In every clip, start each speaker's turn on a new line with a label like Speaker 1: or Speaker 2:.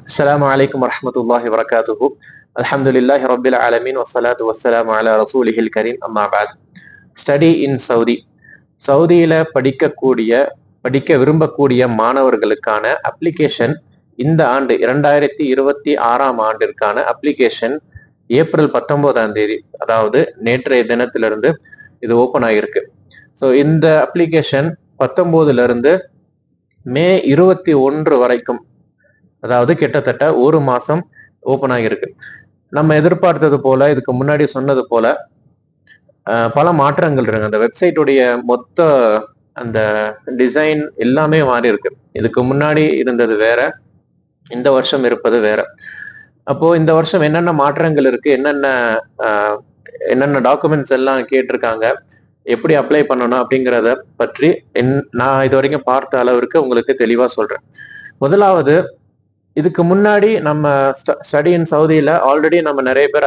Speaker 1: السلام عليكم ورحمة الله وبركاته. الحمد لله رب العالمين والصلاة والسلام على رسوله الكريم. أما بعد. Study in Saudi. சவுதியில படிக்க விரும்பக்கூடிய மாணவர்களுக்கான அப்ளிகேஷன் இந்த ஆண்டு 2026 ஆண்டிற்கான அப்ளிகேஷன் ஏப்ரல் 19 அதாவது நேற்றைய தினத்திலிருந்து இது ஓபன் ஆகியிருக்கு. ஸோ இந்த அப்ளிகேஷன் 19 மே 21 வரைக்கும், அதாவது கிட்டத்தட்ட ஒரு மாசம் ஓபன் ஆகியிருக்கு. நம்ம எதிர்பார்த்தது போல, இதுக்கு முன்னாடி சொன்னது போல பல மாற்றங்கள் இருக்கு. அந்த வெப்சைட்டுடைய மொத்த அந்த டிசைன் எல்லாமே மாறி இருக்கு. இதுக்கு முன்னாடி இருந்தது வேற, இந்த வருஷம் இருப்பது வேற. அப்போ இந்த வருஷம் என்னென்ன மாற்றங்கள் இருக்கு, என்னென்ன டாக்குமெண்ட்ஸ் எல்லாம் கேட்டிருக்காங்க, எப்படி அப்ளை பண்ணணும் அப்படிங்கிறத பற்றி நான் இது வரைக்கும் பார்த்த அளவிற்கு உங்களுக்கு தெளிவா சொல்றேன். முதலாவது, இதுக்கு முன்னாடி நம்ம ஸ்டடி இன் சவுதியில ஆல்ரெடி நம்ம நிறைய பேர்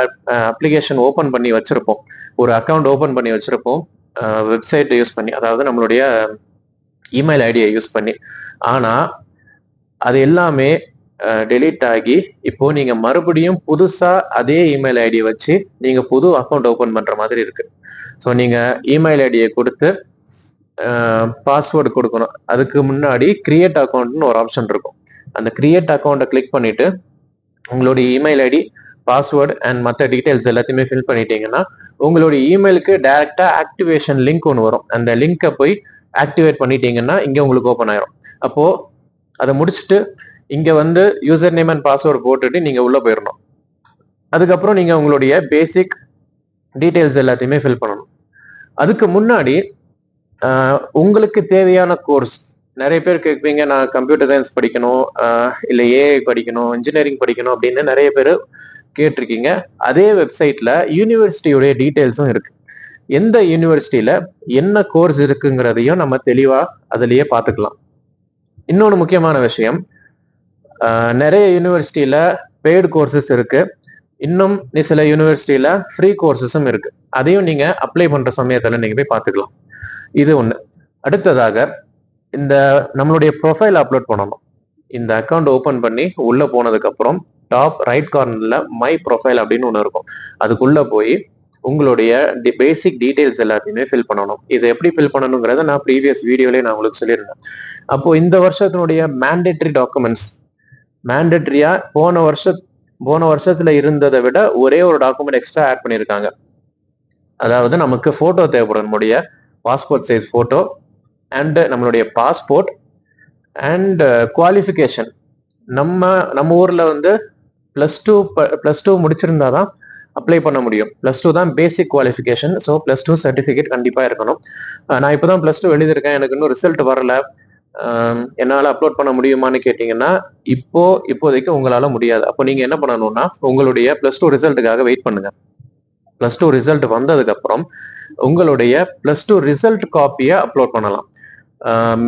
Speaker 1: அப்ளிகேஷன் ஓபன் பண்ணி வச்சிருப்போம், ஒரு அக்கௌண்ட் ஓபன் பண்ணி வச்சிருப்போம் வெப்சைட் யூஸ் பண்ணி, அதாவது நம்மளுடைய இமெயில் ஐடியை யூஸ் பண்ணி. ஆனா அது எல்லாமே டெலீட் ஆகி இப்போ நீங்க மறுபடியும் புதுசா அதே இமெயில் ஐடியை வச்சு நீங்க புது அக்கௌண்ட் ஓபன் பண்ற மாதிரி இருக்கு. ஸோ நீங்க இமெயில் ஐடியை கொடுத்து பாஸ்வேர்டு கொடுக்கணும். அதுக்கு முன்னாடி கிரியேட் அக்கௌண்ட்னு ஒரு ஆப்ஷன் இருக்கும். அந்த கிரியேட் அக்கௌண்ட்டை கிளிக் பண்ணிட்டு உங்களுடைய இமெயில் ஐடி, பாஸ்வேர்டு அண்ட் மற்ற டீடைல்ஸ் எல்லாத்தையுமே ஃபில் பண்ணிட்டீங்கன்னா உங்களுடைய இமெயிலுக்கு டைரக்டா ஆக்டிவேஷன் லிங்க் ஒன்று வரும். அந்த லிங்கை போய் ஆக்டிவேட் பண்ணிட்டீங்கன்னா இங்க உங்களுக்கு ஓப்பன் ஆயிரும். அப்போ அதை முடிச்சுட்டு இங்க வந்து யூசர் நேம் அண்ட் பாஸ்வேர்டு போட்டுட்டு நீங்க உள்ள போயிடணும். அதுக்கப்புறம் நீங்க உங்களுடைய பேசிக் டீடைல்ஸ் எல்லாத்தையுமே ஃபில் பண்ணணும். அதுக்கு முன்னாடி உங்களுக்கு தேவையான கோர்ஸ், நிறைய பேர் கேட்பீங்க, நான் கம்ப்யூட்டர் சயின்ஸ் படிக்கணும், இல்லை ஏஐ படிக்கணும், இன்ஜினியரிங் படிக்கணும் அப்படின்னு நிறைய பேர் கேட்டிருக்கீங்க. அதே வெப்சைட்ல யூனிவர்சிட்டியுடைய டீட்டெயில்ஸும் இருக்கு. எந்த யூனிவர்சிட்டியில என்ன கோர்ஸ் இருக்குங்கிறதையும் நம்ம தெளிவா அதுலயே பார்த்துக்கலாம். இன்னொன்று முக்கியமான விஷயம், நிறைய யூனிவர்சிட்டியில பெய்டு கோர்சஸ் இருக்கு, இன்னும் சில யூனிவர்சிட்டியில ஃப்ரீ கோர்சஸும் இருக்கு. அதையும் நீங்க அப்ளை பண்ற சமயத்துல நீங்க போய் பார்த்துக்கலாம். இது ஒண்ணு. அடுத்ததாக, இந்த நம்மளுடைய ப்ரொஃபைல் அப்லோட் பண்ணணும். இந்த அக்கௌண்ட் ஓபன் பண்ணி உள்ள போனதுக்கு அப்புறம் டாப் ரைட் கார்னர்ல மை ப்ரொஃபைல் அப்படின்னு ஒன்று இருக்கும். அதுக்குள்ள போய் உங்களுடைய பேசிக் டீடைல்ஸ் எல்லாத்தையுமே ஃபில் பண்ணணும். இதை எப்படி ஃபில் பண்ணணுங்கிறத நான் ப்ரீவியஸ் வீடியோலயே நான் உங்களுக்கு சொல்லியிருந்தேன். அப்போ இந்த வருஷத்தினுடைய மேண்டேட்டரி டாக்குமெண்ட்ஸ், மேண்டேட்டரியா போன வருஷத்துல இருந்ததை விட ஒரே ஒரு டாக்குமெண்ட் எக்ஸ்ட்ரா ஆட் பண்ணியிருக்காங்க. அதாவது நமக்கு போட்டோ தேவைப்படும், நம்மளுடைய பாஸ்போர்ட் சைஸ் போட்டோ அண்ட் நம்மளுடைய பாஸ்போர்ட் அண்ட் குவாலிஃபிகேஷன். நம்ம ஊர்ல வந்து பிளஸ் டூ முடிச்சிருந்தாதான் அப்ளை பண்ண முடியும். +2 தான் பேசிக் குவாலிஃபிகேஷன். ஸோ +2 சர்டிஃபிகேட் கண்டிப்பா இருக்கணும். நான் இப்போதான் +2 எழுதியிருக்கேன், எனக்கு இன்னும் ரிசல்ட் வரல, என்னால அப்லோட் பண்ண முடியுமான்னு கேட்டீங்கன்னா இப்போதைக்கு உங்களால முடியாது. அப்போ நீங்க என்ன பண்ணணும்னா உங்களுடைய +2 ரிசல்ட்டுக்காக வெயிட் பண்ணுங்க. +2 ரிசல்ட் வந்ததுக்கு அப்புறம் உங்களுடைய +2 ரிசல்ட் காப்பியை அப்லோட் பண்ணலாம்.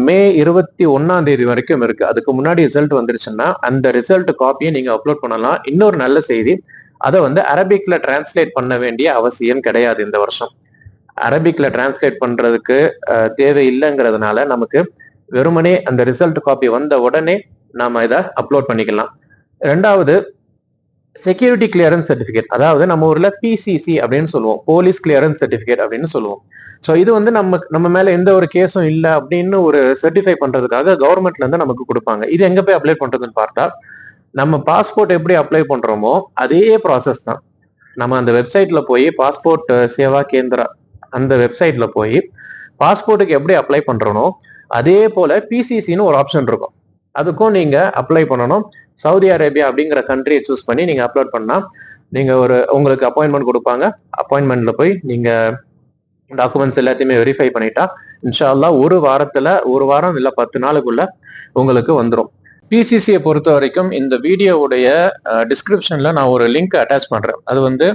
Speaker 1: மே 21 வரைக்கும் இருக்கு. அதுக்கு முன்னாடி ரிசல்ட் வந்துருச்சுன்னா அந்த ரிசல்ட் காப்பியை நீங்க அப்லோட் பண்ணலாம். இன்னொரு நல்ல செய்தி, அதை வந்து அரபிக்ல டிரான்ஸ்லேட் பண்ண வேண்டிய அவசியம் கிடையாது. இந்த வருஷம் அரபிக்ல டிரான்ஸ்லேட் பண்றதுக்கு தேவையில்லைங்கிறதுனால நமக்கு வெறுமனே அந்த ரிசல்ட் காப்பி வந்த உடனே நாம இதை அப்லோட் பண்ணிக்கலாம். ரெண்டாவது, செக்யூரிட்டி கிளியரன்ஸ் சர்டிபிகேட், அதாவது நம்ம ஊர்ல பிசிசி அப்படின்னு சொல்லுவோம், போலீஸ் கிளியரன்ஸ் சர்டிபிகேட் அப்படின்னு சொல்லுவோம். ஸோ இது வந்து நம்ம மேல எந்த ஒரு கேஸும் இல்லை அப்படின்னு ஒரு சர்டிஃபை பண்றதுக்காக கவர்மெண்ட்ல இருந்து நமக்கு கொடுப்பாங்க. இது எங்க போய் அப்ளை பண்றதுன்னு பார்த்தா, நம்ம பாஸ்போர்ட் எப்படி அப்ளை பண்றோமோ அதே ப்ராசஸ் தான். நம்ம அந்த வெப்சைட்ல போய் பாஸ்போர்ட் சேவா கேந்திரா அந்த வெப்சைட்ல போய் பாஸ்போர்ட்டுக்கு எப்படி அப்ளை பண்றோமோ அதே போல பிசிசின்னு ஒரு ஆப்ஷன் இருக்கும், அதுக்கும் நீங்க அப்ளை பண்ணணும். சவுதி அரேபியா அப்படிங்கிற கண்ட்ரியை சூஸ் பண்ணி நீங்க அப்லோட் பண்ணா நீங்க உங்களுக்கு அப்பாயின்மெண்ட் கொடுப்பாங்க. அப்பாயின்மெண்ட்ல போய் நீங்க டாக்குமெண்ட்ஸ் எல்லாத்தையுமே வெரிஃபை பண்ணிட்டா இன்ஷா அல்லாஹ் ஒரு வாரம் இல்ல 10 நாளுக்குள்ள உங்களுக்கு வந்துடும். பிசிசியை பொறுத்த வரைக்கும் இந்த வீடியோவுடைய டிஸ்கிரிப்ஷன்ல நான் ஒரு லிங்க் அட்டாச் பண்றேன். அது வந்து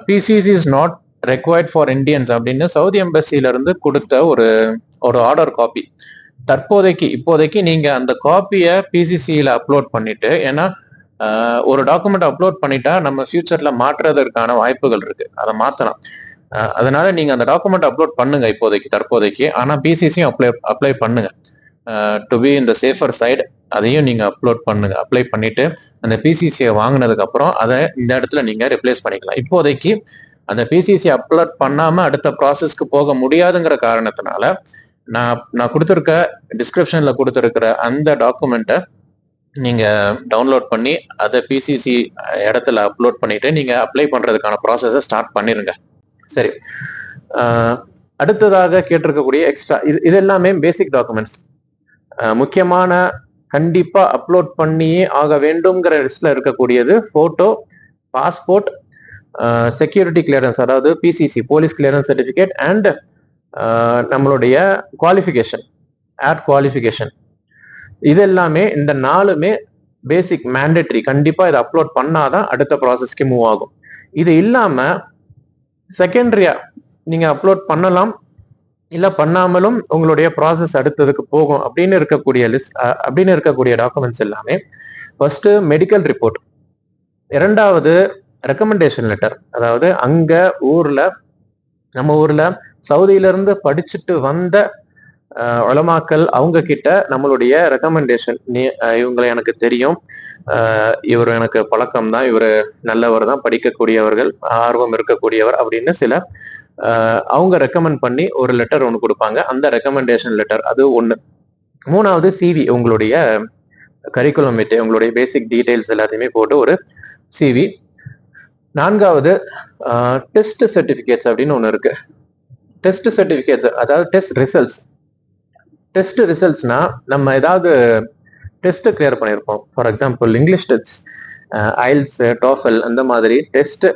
Speaker 1: PCC is not required for Indians அப்படின்னு சவுதி எம்பசில இருந்து கொடுத்த ஒரு ஆர்டர் காப்பி. இப்போதைக்கு நீங்க அந்த காப்பியை பிசிசியில அப்லோட் பண்ணிட்டு, ஏன்னா ஒரு டாக்குமெண்ட் அப்லோட் பண்ணிட்டா நம்ம ஃபியூச்சர்ல மாற்றுறதற்கான வாய்ப்புகள் இருக்கு, அதை மாத்தலாம். அதனால நீங்க அந்த டாக்குமெண்ட் அப்லோட் பண்ணுங்க தற்போதைக்கு. ஆனா பிசிசியும் அப்ளை பண்ணுங்க to be in the safer side. அதையும் நீங்க அப்லோட் பண்ணுங்க. அப்ளை பண்ணிட்டு அந்த பிசிசியை வாங்கினதுக்கு அப்புறம் அதை இந்த இடத்துல நீங்க ரிப்ளேஸ் பண்ணிக்கலாம். இப்போதைக்கு அந்த பிசிசி அப்லோட் பண்ணாம அடுத்த ப்ராசஸ்க்கு போக முடியாதுங்கிற காரணத்தினால நான் கொடுத்துருக்க டிஸ்கிரிப்ஷன்ல கொடுத்துருக்கிற அந்த டாக்குமெண்ட்டை நீங்க டவுன்லோட் பண்ணி அதை பிசிசி இடத்துல அப்லோட் பண்ணிட்டு நீங்க அப்ளை பண்றதுக்கான ப்ராசஸை ஸ்டார்ட் பண்ணிருங்க. சரி, அடுத்ததாக கேட்டிருக்கக்கூடிய எக்ஸ்ட்ரா இது எல்லாமே பேசிக் டாக்குமெண்ட்ஸ். முக்கியமான கண்டிப்பா அப்லோட் பண்ணியே ஆக வேண்டும்ங்கிற லிஸ்ட்ல இருக்கக்கூடியது போட்டோ, பாஸ்போர்ட், செக்யூரிட்டி கிளியரன்ஸ், அதாவது PCC police clearance certificate, and நம்மளுடைய குவாலிஃபிகேஷன், ஏர் குவாலிஃபிகேஷன். இது எல்லாமே இந்த 4மே பேசிக் மேண்டேட்ரி. கண்டிப்பா இதை அப்லோட் பண்ணாதான் அடுத்த ப்ராசஸ்க்கு மூவ் ஆகும். இது இல்லாம செகண்டரியா நீங்க அப்லோட் பண்ணலாம், இல்ல பண்ணாமலும் உங்களுடைய ப்ராசஸ் அடுத்ததுக்கு போகும் அப்படின்னு இருக்கக்கூடிய டாக்குமெண்ட்ஸ் எல்லாமே ஃபர்ஸ்ட் மெடிக்கல் ரிப்போர்ட், இரண்டாவது ரெக்கமெண்டேஷன் லெட்டர். அதாவது அங்க நம்ம ஊர்ல சவுதியில இருந்து படிச்சுட்டு வந்த உலமாக்கள் அவங்க கிட்ட நம்மளுடைய ரெக்கமெண்டேஷன், இவங்களை எனக்கு தெரியும், இவர் எனக்கு பழக்கம் தான், இவர் நல்லவர் தான், படிக்கக்கூடியவர்கள், ஆர்வம் இருக்கக்கூடியவர் அப்படின்னு சில அவங்க ரெக்கமெண்ட் பண்ணி ஒரு லெட்டர் ஒன்று கொடுப்பாங்க. அந்த ரெக்கமெண்டேஷன் லெட்டர் அது ஒன்று. மூணாவது சிவி, உங்களுடைய கரிக்குலம் விட்டு உங்களுடைய பேசிக் டீடைல்ஸ் எல்லாத்தையுமே போட்டு ஒரு சிவி. நான்காவது டெஸ்ட் சர்டிபிகேட்ஸ் அப்படின்னு ஒன்று இருக்கு. டெஸ்ட் சர்டிபிகேட்ஸ் அதாவது டெஸ்ட் ரிசல்ட்ஸ்னா நம்ம ஏதாவது டெஸ்ட் கிளியர் பண்ணியிருப்போம். For example English test, isles, TOEFL, அந்த மாதிரி டெஸ்ட்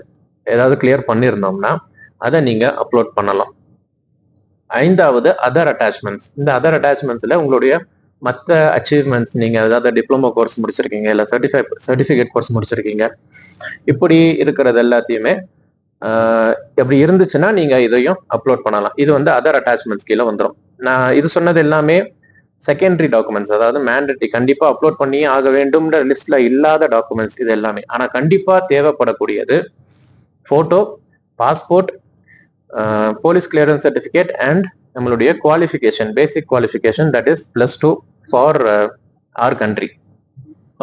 Speaker 1: ஏதாவது கிளியர் பண்ணியிருந்தோம்னா அதை நீங்க அப்லோட் பண்ணலாம். ஐந்தாவது அதர் அட்டாச்மெண்ட்ஸ். இந்த அதர் அட்டாச்மெண்ட்ஸ்ல உங்களுடைய மற்ற அச்சீவ்மெண்ட்ஸ், நீங்க ஏதாவது டிப்ளமோ கோர்ஸ் முடிச்சிருக்கீங்க, இல்லை சர்டிஃபிகேட் கோர்ஸ் முடிச்சிருக்கீங்க, இப்படி இருக்கிறது எல்லாத்தையுமே எப்படி இருந்துச்சுன்னா நீங்க இதையும் அப்லோட் பண்ணலாம். இது அதர் அட்டாச்மெண்ட்ஸ் கீழே வந்துடும். நான் இது சொன்னது எல்லாமே செகண்டரி டாக்குமெண்ட்ஸ், அதாவது மேண்டேட்டரி கண்டிப்பா அப்லோட் பண்ணியே ஆக வேண்டும்ன்ற லிஸ்ட்ல இல்லாத டாக்குமெண்ட்ஸ் இது எல்லாமே. ஆனா கண்டிப்பா தேவைப்படக்கூடியது photo, passport, police clearance certificate and நம்மளுடைய qualification, basic qualification, that is +2 for our country.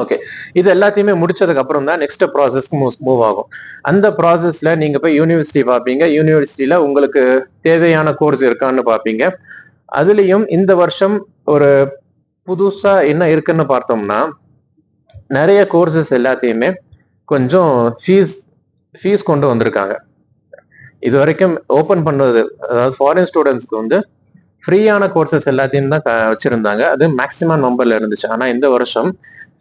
Speaker 1: Okay, இது எல்லாத்தையுமே முடிச்சதுக்கு அப்புறம் தான் நெக்ஸ்ட் ப்ராசஸ்க்கு மூவ் ஆகும். அந்த ப்ராசஸ்ல நீங்க போய் யூனிவர்சிட்டி பார்ப்பீங்க. யூனிவர்சிட்டியில உங்களுக்கு தேவையான கோர்ஸ் இருக்கான்னு பார்ப்பீங்க. அதுலயும் இந்த வருஷம் ஒரு புதுசா என்ன இருக்குன்னு பார்த்தோம்னா, நிறைய கோர்சஸ் எல்லாத்தையுமே கொஞ்சம் ஃபீஸ் கொண்டு வந்திருக்காங்க. இது வரைக்கும் ஓப்பன் பண்ணுவது, அதாவது ஃபாரின் ஸ்டூடெண்ட்ஸ்க்கு ஃப்ரீயான கோர்சஸ் எல்லாத்தையும் தான் வச்சிருந்தாங்க. அது மேக்சிமம் நம்பர்ல இருந்துச்சு. ஆனா இந்த வருஷம்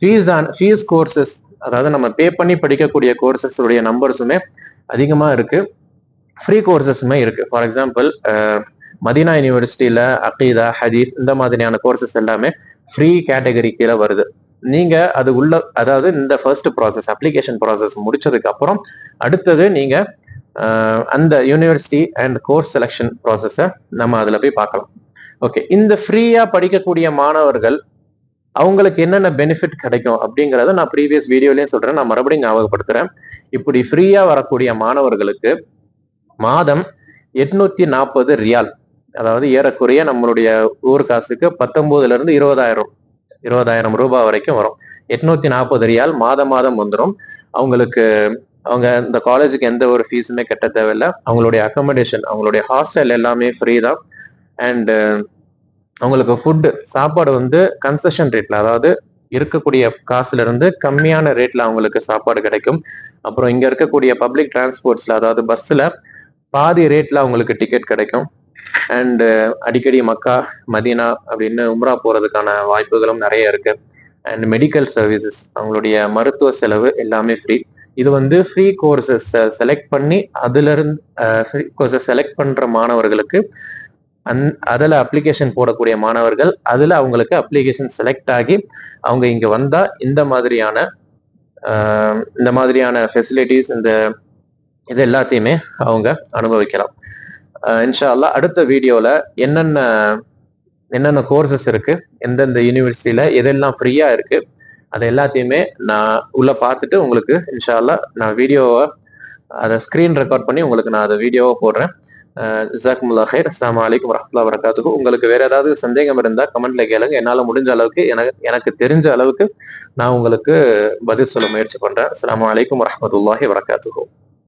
Speaker 1: ஃபீஸ் கோர்சஸ், அதாவது நம்ம பே பண்ணி படிக்கக்கூடிய கோர்சஸ் உடைய நம்பர்ஸுமே அதிகமா இருக்கு, ஃப்ரீ கோர்சஸுமே இருக்கு. ஃபார் எக்ஸாம்பிள் மதீனா யூனிவர்சிட்டியில அகீதா, ஹதீஸ், இந்த மாதிரியான கோர்சஸ் எல்லாமே ஃப்ரீ கேட்டகரி கீழே வருது. நீங்க அது அதாவது இந்த ஃபர்ஸ்ட் ப்ராசஸ், அப்ளிகேஷன் ப்ராசஸ் முடிச்சதுக்கு அப்புறம் அடுத்தது நீங்க அந்த யூனிவர்சிட்டி அண்ட் கோர்ஸ் செலெக்ஷன் ப்ராசஸை நம்ம அதில் போய் பார்க்கலாம். ஓகே, இந்த ஃப்ரீயா படிக்கக்கூடிய மாணவர்கள் அவங்களுக்கு என்னென்ன பெனிஃபிட் கிடைக்கும் அப்படிங்கிறத நான் ப்ரீவியஸ் வீடியோலயும் சொல்றேன், நான் மறுபடியும் ஞாபகப்படுத்துறேன். இப்படி ஃப்ரீயா வரக்கூடிய மாணவர்களுக்கு மாதம் 840 ரியால், அதாவது ஏறக்குறைய நம்மளுடைய ஊர் காசுக்கு 19,000 இருந்து 20,000 ரூபாய் வரைக்கும் வரும். 840 ரியால் மாதம் வந்துடும். அவங்க இந்த காலேஜுக்கு எந்த ஒரு ஃபீஸுமே கட்ட தேவையில்லை. அவங்களுடைய அக்கமடேஷன், அவங்களுடைய ஹாஸ்டல் எல்லாமே ஃப்ரீ தான். அண்ட் அவங்களுக்கு ஃபுட்டு, சாப்பாடு கன்செஷன் ரேட்ல, அதாவது இருக்கக்கூடிய காசுல இருந்து கம்மியான ரேட்ல அவங்களுக்கு சாப்பாடு கிடைக்கும். அப்புறம் இங்க இருக்கக்கூடிய பப்ளிக் டிரான்ஸ்போர்ட்ஸ்ல, அதாவது பஸ்ல பாதி ரேட்ல அவங்களுக்கு டிக்கெட் கிடைக்கும். அண்ட் அடிக்கடி மக்கா, மதீனா அப்படின்னு உம்ரா போறதுக்கான வாய்ப்புகளும் நிறைய இருக்கு. அண்ட் மெடிக்கல் சர்வீசஸ், அவங்களுடைய மருத்துவ செலவு எல்லாமே ஃப்ரீ. இது ஃப்ரீ கோர்சஸ் செலக்ட் பண்ணி அதுல இருந்து ஃப்ரீ கோர்சஸ் செலக்ட் பண்ற மாணவர்களுக்கு அதில் அப்ளிகேஷன் போடக்கூடிய மாணவர்கள் அதில் அவங்களுக்கு அப்ளிகேஷன் செலக்ட் ஆகி அவங்க இங்க வந்தா இந்த மாதிரியான ஃபெசிலிட்டிஸ், இது எல்லாத்தையுமே அவங்க அனுபவிக்கலாம். இன்ஷா அல்லாஹ் அடுத்த வீடியோல என்னென்ன கோர்சஸ் இருக்கு, எந்தெந்த யூனிவர்சிட்டியில எதெல்லாம் ஃப்ரீயா இருக்கு, அது எல்லாத்தையுமே நான் உள்ள பார்த்துட்டு உங்களுக்கு இன்ஷா அல்லாஹ் நான் வீடியோவை அதை ஸ்கிரீன் ரெக்கார்ட் பண்ணி உங்களுக்கு நான் அதை வீடியோவை போடுறேன். ஜஸாக்குமுல்லா ஹைர். அஸ்ஸலாமு அலைக்கும் வரஹ்மத்துல்லாஹி வபரகாத்துஹு. உங்களுக்கு வேற ஏதாவது சந்தேகம் இருந்தா கமெண்ட்ல கேளுங்க. என்னால முடிஞ்ச அளவுக்கு எனக்கு தெரிஞ்ச அளவுக்கு நான் உங்களுக்கு பதில் சொல்ல முயற்சி பண்றேன். அஸ்ஸலாமு அலைக்கும் வரஹ்மத்துல்லாஹி வபரகாத்துஹு.